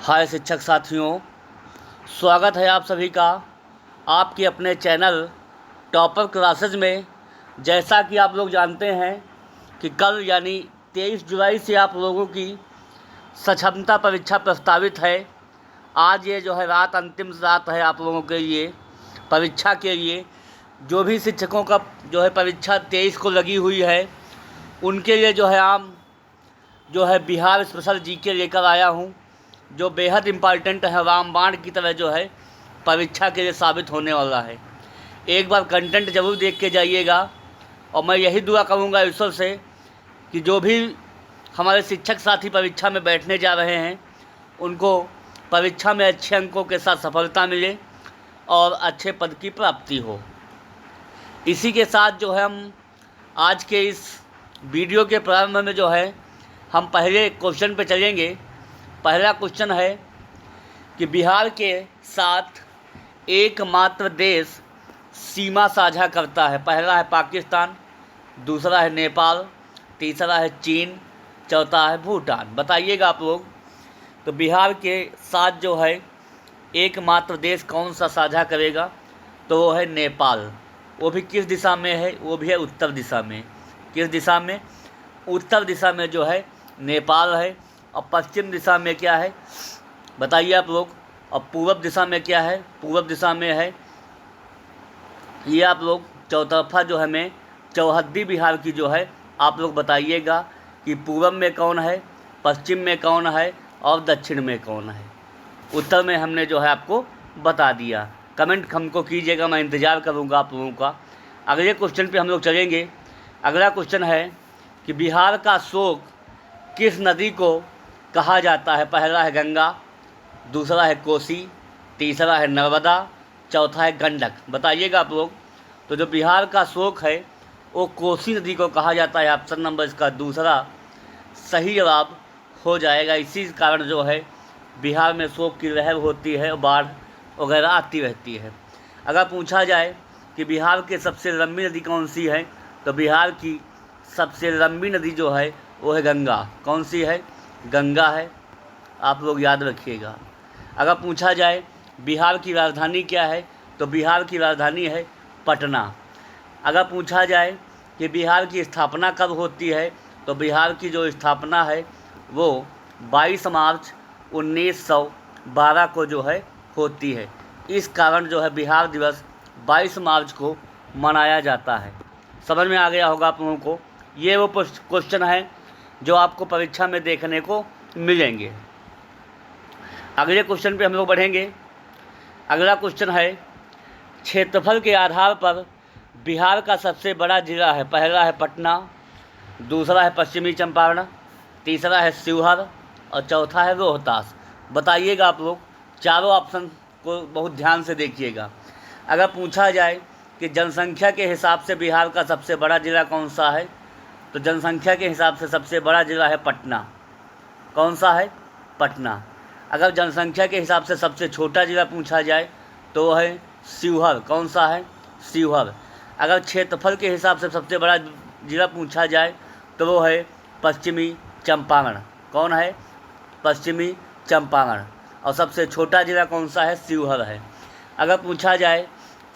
हाय शिक्षक साथियों, स्वागत है आप सभी का आपके अपने चैनल टॉपर क्लासेज में। जैसा कि आप लोग जानते हैं कि कल यानी 23 जुलाई से आप लोगों की सक्षमता परीक्षा प्रस्तावित है। आज ये जो है रात अंतिम रात है आप लोगों के लिए परीक्षा के लिए। जो भी शिक्षकों का जो है परीक्षा 23 को लगी हुई है उनके लिए जो है जो है बिहार स्पेशल जीके लेकर आया हूँ, जो बेहद इम्पॉर्टेंट है, रामबाण की तरह जो है परीक्षा के लिए साबित होने वाला है। एक बार कंटेंट ज़रूर देख के जाइएगा और मैं यही दुआ करूँगा ईश्वर से कि जो भी हमारे शिक्षक साथी परीक्षा में बैठने जा रहे हैं उनको परीक्षा में अच्छे अंकों के साथ सफलता मिले और अच्छे पद की प्राप्ति हो। इसी के साथ जो है हम आज के इस वीडियो के प्रारंभ में जो है हम पहले क्वेश्चन पे चलेंगे। पहला क्वेश्चन है कि बिहार के साथ एकमात्र देश सीमा साझा करता है। पहला है पाकिस्तान, दूसरा है नेपाल, तीसरा है चीन, चौथा है भूटान। बताइएगा आप लोग। तो बिहार के साथ जो है एकमात्र देश कौन सा साझा करेगा? तो वो है नेपाल। वो भी किस दिशा में है? वो भी है उत्तर दिशा में। किस दिशा में? उत्तर दिशा में जो है नेपाल है। और पश्चिम दिशा में क्या है बताइए आप लोग? और पूर्व दिशा में क्या है? पूर्व दिशा में है ये आप लोग चौतरफा जो है में चौहद्दी बिहार की जो है आप लोग बताइएगा कि पूर्व में कौन है, पश्चिम में कौन है और दक्षिण में कौन है। उत्तर में हमने जो है आपको बता दिया। कमेंट हमको कीजिएगा, मैं इंतज़ार करूँगा आप लोगों का। अगले क्वेश्चन पे हम लोग चलेंगे। अगला क्वेश्चन है कि बिहार का शोक किस नदी को कहा जाता है? पहला है गंगा, दूसरा है कोसी, तीसरा है नर्मदा, चौथा है गंडक। बताइएगा आप लोग। तो जो बिहार का शोक है वो कोसी नदी को कहा जाता है। ऑप्शन नंबर इसका दूसरा सही जवाब हो जाएगा। इसी कारण जो है बिहार में शोक की लहर होती है और बाढ़ वगैरह आती रहती है। अगर पूछा जाए कि बिहार की सबसे लंबी नदी कौन सी है, तो बिहार की सबसे लंबी नदी जो है वो है गंगा। कौन सी है? गंगा है। आप लोग याद रखिएगा। अगर पूछा जाए बिहार की राजधानी क्या है, तो बिहार की राजधानी है पटना। अगर पूछा जाए कि बिहार की स्थापना कब होती है, तो बिहार की जो स्थापना है वो 22 मार्च 1912 को जो है होती है। इस कारण जो है बिहार दिवस 22 मार्च को मनाया जाता है। समझ में आ गया होगा आप लोगों को। ये वो क्वेश्चन है जो आपको परीक्षा में देखने को मिलेंगे। अगले क्वेश्चन पे हम लोग बढ़ेंगे। अगला क्वेश्चन है क्षेत्रफल के आधार पर बिहार का सबसे बड़ा जिला है। पहला है पटना, दूसरा है पश्चिमी चंपारण, तीसरा है शिवहर और चौथा है रोहतास। बताइएगा आप लोग। चारों ऑप्शन को बहुत ध्यान से देखिएगा। अगर पूछा जाए कि जनसंख्या के हिसाब से बिहार का सबसे बड़ा जिला कौन सा है, तो जनसंख्या के हिसाब से सबसे बड़ा जिला है पटना। कौन सा है? पटना। अगर जनसंख्या के हिसाब से सबसे छोटा जिला पूछा जाए तो वह है शिवहर। कौन सा है? शिवहर। अगर क्षेत्रफल के हिसाब से सबसे बड़ा जिला पूछा जाए तो वो है पश्चिमी चंपारण। कौन है? पश्चिमी चंपारण। और सबसे छोटा जिला कौन सा है? शिवहर है। अगर पूछा जाए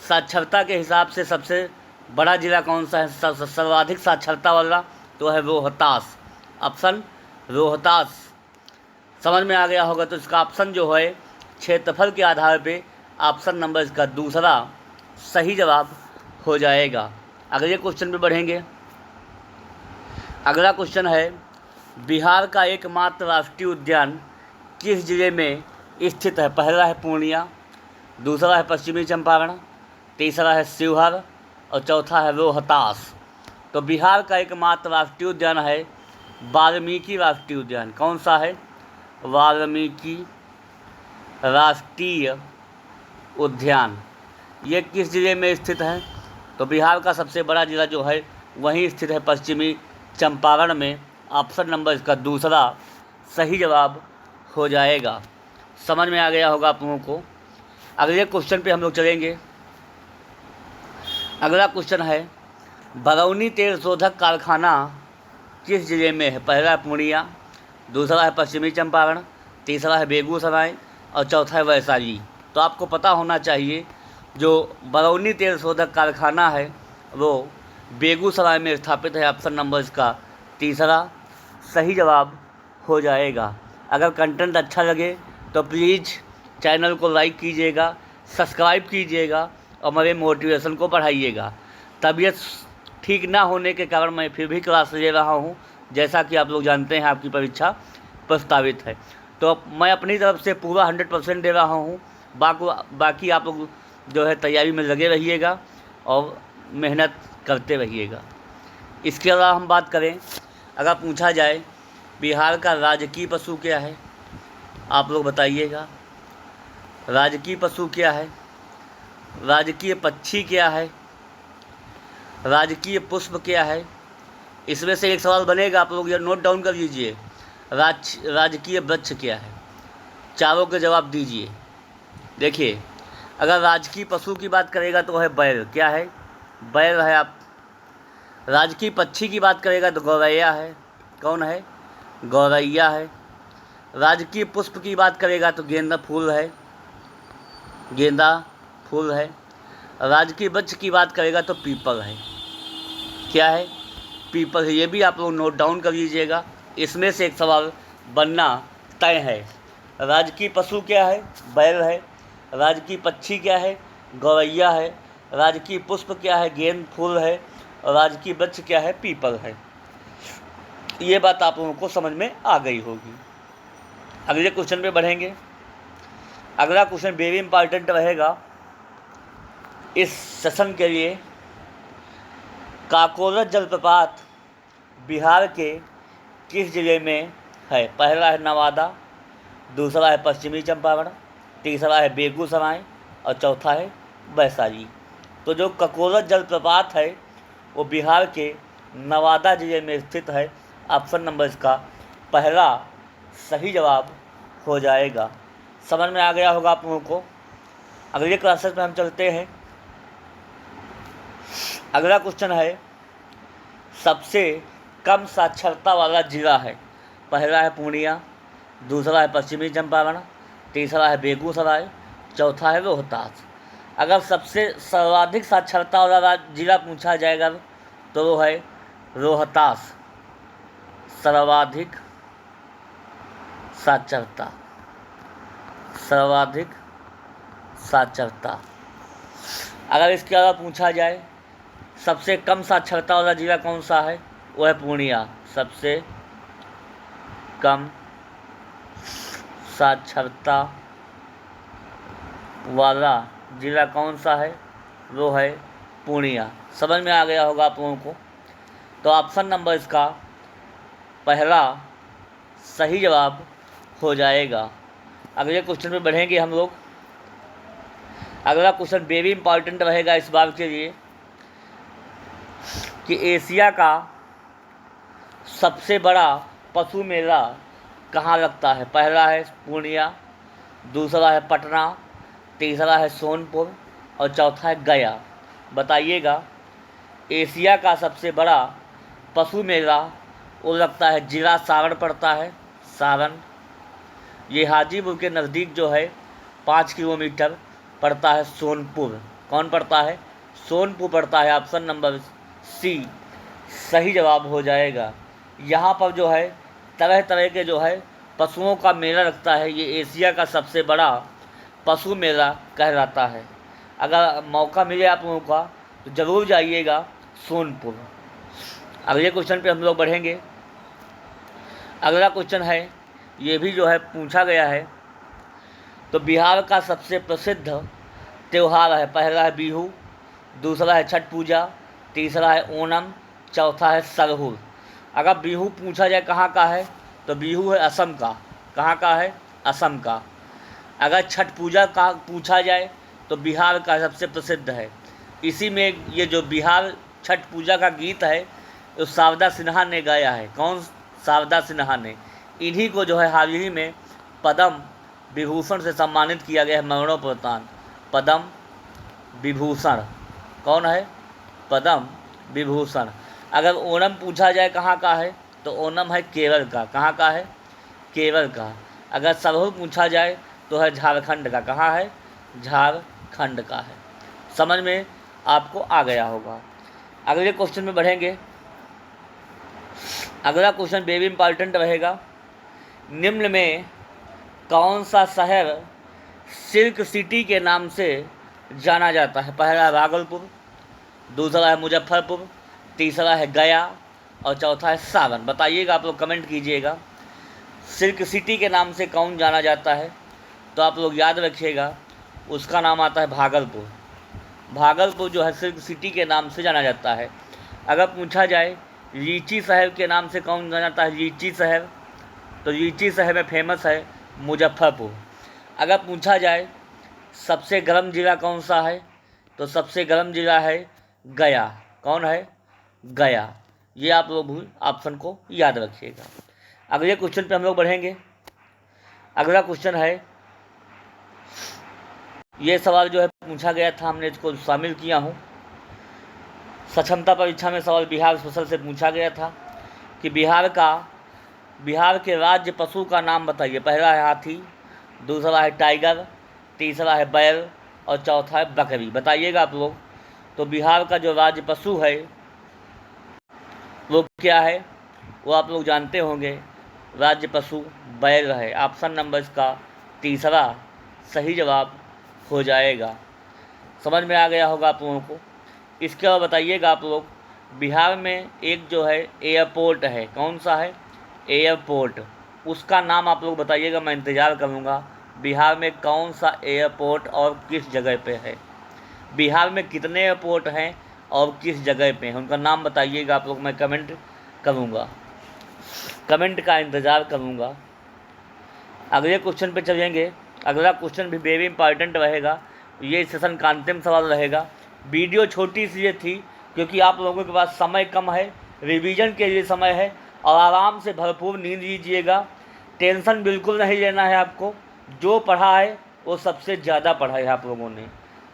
साक्षरता के हिसाब से सबसे बड़ा जिला कौन सा है, सर्वाधिक साक्षरता वाला, तो है रोहतास। ऑप्शन रोहतास। समझ में आ गया होगा। तो इसका ऑप्शन जो है क्षेत्रफल के आधार पे ऑप्शन नंबर इसका दूसरा सही जवाब हो जाएगा। अगले क्वेश्चन पे बढ़ेंगे। अगला क्वेश्चन है बिहार का एकमात्र राष्ट्रीय उद्यान किस जिले में स्थित है? पहला है पूर्णिया, दूसरा है पश्चिमी चंपारण, तीसरा है शिवहर और चौथा है रोहतास। तो बिहार का एकमात्र राष्ट्रीय उद्यान है वाल्मीकि राष्ट्रीय उद्यान। कौन सा है? वाल्मीकि राष्ट्रीय उद्यान। ये किस जिले में स्थित है? तो बिहार का सबसे बड़ा जिला जो है वहीं स्थित है, पश्चिमी चंपारण में। ऑप्शन नंबर इसका दूसरा सही जवाब हो जाएगा। समझ में आ गया होगा आप लोगों को। अगले क्वेश्चन पे हम लोग चलेंगे। अगला क्वेश्चन है बरौनी तेल शोधक कारखाना किस जिले में है? पहला है पूर्णिया, दूसरा है पश्चिमी चंपारण, तीसरा है बेगूसराय और चौथा है वैशाली। तो आपको पता होना चाहिए जो बरौनी तेल शोधक कारखाना है वो बेगूसराय में स्थापित है। ऑप्शन नंबर इसका तीसरा सही जवाब हो जाएगा। अगर कंटेंट अच्छा लगे तो प्लीज़ चैनल को लाइक कीजिएगा, सब्सक्राइब कीजिएगा और मेरे मोटिवेशन को बढ़ाइएगा। तबीयत ठीक ना होने के कारण मैं फिर भी क्लास ले रहा हूँ। जैसा कि आप लोग जानते हैं आपकी परीक्षा प्रस्तावित है, तो मैं अपनी तरफ से पूरा 100% दे रहा हूँ। बाकी आप लोग जो है तैयारी में लगे रहिएगा और मेहनत करते रहिएगा। इसके अलावा हम बात करें, अगर पूछा जाए बिहार का राजकीय पशु क्या है, आप लोग बताइएगा। राजकीय पशु क्या है, राजकीय पक्षी क्या है, राजकीय पुष्प क्या है। इसमें से एक सवाल बनेगा, आप लोग ये नोट डाउन कर लीजिए। राजकीय वृक्ष क्या है, चारों के जवाब दीजिए। देखिए, अगर राजकीय पशु की बात करेगा तो है बैल, क्या है, बैल है। आप राजकीय पक्षी की बात करेगा तो गौरैया है, कौन है, गौरैया है। राजकीय पुष्प की बात करेगा तो गेंदा फूल है, गेंदा फूल है। राजकीय वृक्ष की बात करेगा तो पीपल है, क्या है, पीपल है। ये भी आप लोग नोट डाउन कर लीजिएगा, इसमें से एक सवाल बनना तय है। राजकीय पशु क्या है, बैल है। राजकीय पक्षी क्या है, गौरैया है। राजकीय पुष्प क्या है, गेंद फूल है। और राजकीय वृक्ष क्या है, पीपल है। ये बात आप लोगों को समझ में आ गई होगी। अगले क्वेश्चन पे बढ़ेंगे। अगला क्वेश्चन वेरी इंपॉर्टेंट रहेगा इस सेशन के लिए। काकोरस जलप्रपात बिहार के किस जिले में है। पहला है नवादा, दूसरा है पश्चिमी चंपारण, तीसरा है बेगूसराय और चौथा है वैशाली। तो जो काकोरस जलप्रपात है वो बिहार के नवादा जिले में स्थित है। ऑप्शन नंबर इसका पहला सही जवाब हो जाएगा। समझ में आ गया होगा आप लोगों को। अगले क्लासेस में हम चलते हैं। अगला क्वेश्चन है सबसे कम साक्षरता वाला जिला है। पहला है पूर्णिया, दूसरा है पश्चिमी चंपारण, तीसरा है बेगूसराय, चौथा है रोहतास। अगर सबसे सर्वाधिक साक्षरता वाला जिला पूछा जाएगा तो वो है रोहतास। सर्वाधिक साक्षरता, सर्वाधिक साक्षरता। अगर इसके अलावा पूछा जाए सबसे कम साक्षरता वाला जिला कौन सा है, वो है पूर्णिया। सबसे कम साक्षरता वाला जिला कौन सा है, वो है पूर्णिया। समझ में आ गया होगा आप लोगों को। तो ऑप्शन नंबर इसका पहला सही जवाब हो जाएगा। अगले क्वेश्चन में बढ़ेंगे हम लोग। अगला क्वेश्चन वेरी इंपॉर्टेंट रहेगा इस बार के लिए कि एशिया का सबसे बड़ा पशु मेला कहाँ लगता है। पहला है पूर्णिया, दूसरा है पटना, तीसरा है सोनपुर और चौथा है गया। बताइएगा, एशिया का सबसे बड़ा पशु मेला वो लगता है, जिला सारण पड़ता है, सारण। ये हाजीपुर के नज़दीक जो है 5 किलोमीटर पड़ता है सोनपुर। कौन पड़ता है, सोनपुर पड़ता है। ऑप्शन नंबर सी सही जवाब हो जाएगा। यहाँ पर जो है तरह तरह के जो है पशुओं का मेला लगता है। ये एशिया का सबसे बड़ा पशु मेला कहलाता है। अगर मौका मिले आप लोगों का तो ज़रूर जाइएगा सोनपुर। अगले क्वेश्चन पे हम लोग बढ़ेंगे। अगला क्वेश्चन है, ये भी जो है पूछा गया है। तो बिहार का सबसे प्रसिद्ध त्यौहार है। पहला है बिहू, दूसरा है छठ पूजा, तीसरा है ओणम, चौथा है सरहुल। अगर बिहू पूछा जाए कहाँ का है तो बिहू है असम का। कहाँ का है, असम का। अगर छठ पूजा का पूछा जाए तो बिहार का सबसे प्रसिद्ध है। इसी में ये जो बिहार छठ पूजा का गीत है तो शारदा सिन्हा ने गाया है। कौन, शारदा सिन्हा ने। इन्हीं को जो है हाल ही में पद्म विभूषण से सम्मानित किया गया है, मरणोपरांत पद्म विभूषण। कौन है, पद्म विभूषण। अगर ओणम पूछा जाए कहाँ का है तो ओणम है केरल का। कहाँ का है, केरल का। अगर सरहुल पूछा जाए तो है झारखंड का। कहाँ है? झारखंड का है। समझ में आपको आ गया होगा। अगले क्वेश्चन में बढ़ेंगे। अगला क्वेश्चन वेरी इंपॉर्टेंट रहेगा। निम्न में कौन सा शहर सिल्क सिटी के नाम से जाना जाता है? पहला है भागलपुर, दूसरा है मुजफ्फरपुर, तीसरा है गया और चौथा है सावन। बताइएगा, आप लोग कमेंट कीजिएगा। सिल्क सिटी के नाम से कौन जाना जाता है? तो आप लोग याद रखिएगा, उसका नाम आता है भागलपुर। भागलपुर जो है सिल्क सिटी के नाम से जाना जाता है। अगर पूछा जाए लीची शहर के नाम से कौन जाना जाता है? लीची शहर, तो लीची शहर में फेमस है मुजफ्फरपुर। अगर पूछा जाए सबसे गर्म ज़िला कौन सा है? तो सबसे गर्म ज़िला है गया। कौन है? गया। ये आप लोग भी ऑप्शन को याद रखिएगा। अगले क्वेश्चन पे हम लोग बढ़ेंगे। अगला क्वेश्चन है, ये सवाल जो है पूछा गया था, हमने इसको शामिल किया हूँ। सक्षमता परीक्षा में सवाल बिहार स्पेशल से पूछा गया था कि बिहार के राज्य पशु का नाम बताइए। पहला है हाथी, दूसरा है टाइगर, तीसरा है बैल और चौथा है बकरी। बताइएगा आप लोग। तो बिहार का जो राज्य पशु है वो क्या है? वो आप लोग जानते होंगे, राज्य पशु बैल है। ऑप्शन नंबर इसका तीसरा सही जवाब हो जाएगा। समझ में आ गया होगा आप लोगों को। इसके बाद बताइएगा आप लोग, बिहार में एक जो है एयरपोर्ट है, कौन सा है? एयरपोर्ट, उसका नाम आप लोग बताइएगा, मैं इंतज़ार करूँगा। बिहार में कौन सा एयरपोर्ट और किस जगह पे है? बिहार में कितने एयरपोर्ट हैं और किस जगह पे हैं, उनका नाम बताइएगा आप लोग। मैं कमेंट करूँगा, कमेंट का इंतज़ार करूँगा। अगले क्वेश्चन पे चलेंगे। अगला क्वेश्चन भी वेरी इंपॉर्टेंट रहेगा। ये सेशन का अंतिम सवाल रहेगा। वीडियो छोटी सी ये थी क्योंकि आप लोगों के पास समय कम है, रिवीजन के लिए समय है, और आराम से भरपूर नींद लीजिएगा। टेंशन बिल्कुल नहीं लेना है आपको। जो पढ़ा है वो सबसे ज़्यादा पढ़ा है आप लोगों ने,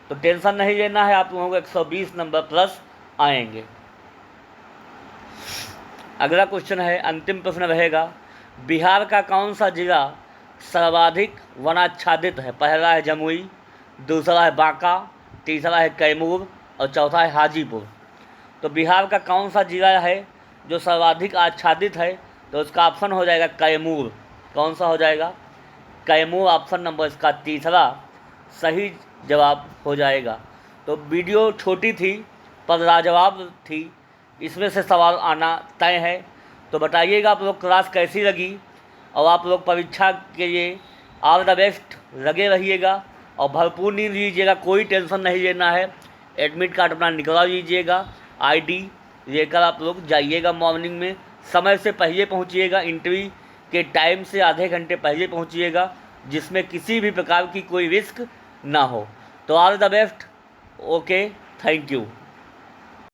तो टेंशन नहीं लेना है। आप लोगों को 120 नंबर प्लस आएंगे। अगला क्वेश्चन है, अंतिम प्रश्न रहेगा। बिहार का कौन सा जिला सर्वाधिक वनाच्छादित है? पहला है जमुई, दूसरा है बांका, तीसरा है कैमूर और चौथा है हाजीपुर। तो बिहार का कौन सा जिला है जो सर्वाधिक आच्छादित है? तो उसका ऑप्शन हो जाएगा कैमूर। कौन सा हो जाएगा? कैमूर। ऑप्शन नंबर इसका तीसरा सही जवाब हो जाएगा। तो वीडियो छोटी थी पर लाजवाब थी, इसमें से सवाल आना तय है। तो बताइएगा आप लोग क्लास कैसी लगी, और आप लोग परीक्षा के लिए ऑल द बेस्ट लगे रहिएगा और भरपूर नींद लीजिएगा। कोई टेंशन नहीं लेना है। एडमिट कार्ड अपना निकलवा लीजिएगा, आईडी लेकर आप लोग जाइएगा। मॉर्निंग में समय से पहले पहुंचिएगा, इंटरव्यू के टाइम से आधे घंटे पहले पहुंचिएगा, जिसमें किसी भी प्रकार की कोई रिस्क ना हो। तो all the best. Okay, thank you.